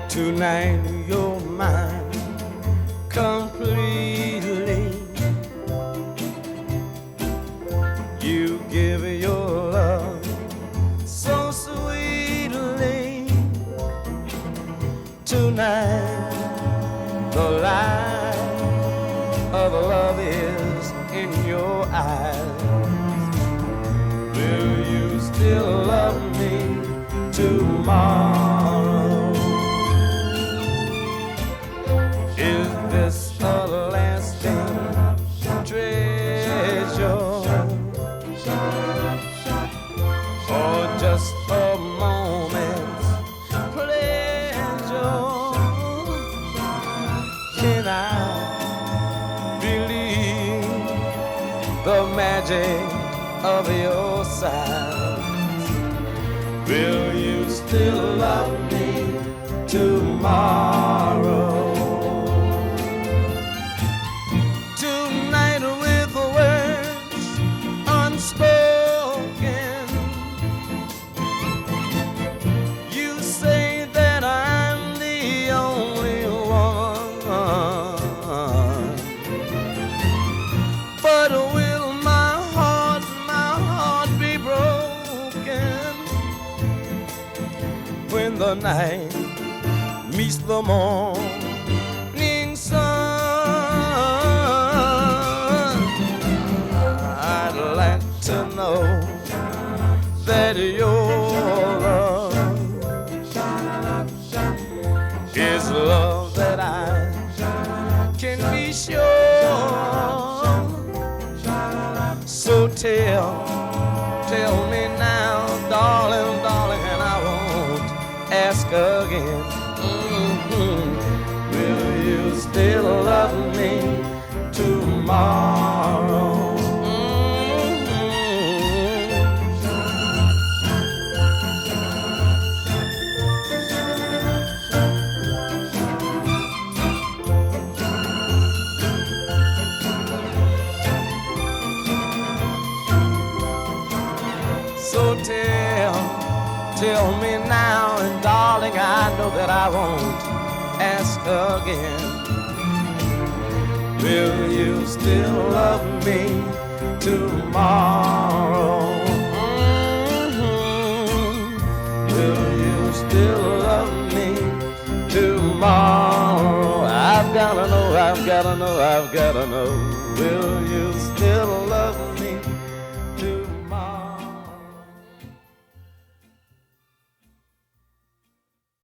Tonight you're mine completely. You give your love so sweetly. Tonight the light of love is in your eyes. Will you still love me tomorrow? Is this a lasting treasure, or just a moment's pleasure? Can I believe the magic of your sighs? Will you still love me tomorrow? Tonight with words unspoken, you say that I'm the only one. But will my heart be broken when the night meets the morning sun? I'd like to know that your love is love that I can be sure. So tell me now, darling, darling, and I won't ask again. Will you still love me tomorrow? So tell me now, and darling, I know that I won't ask again. Will you still love me tomorrow? Will you still love me tomorrow? I've gotta know, I've gotta know, I've gotta know. Will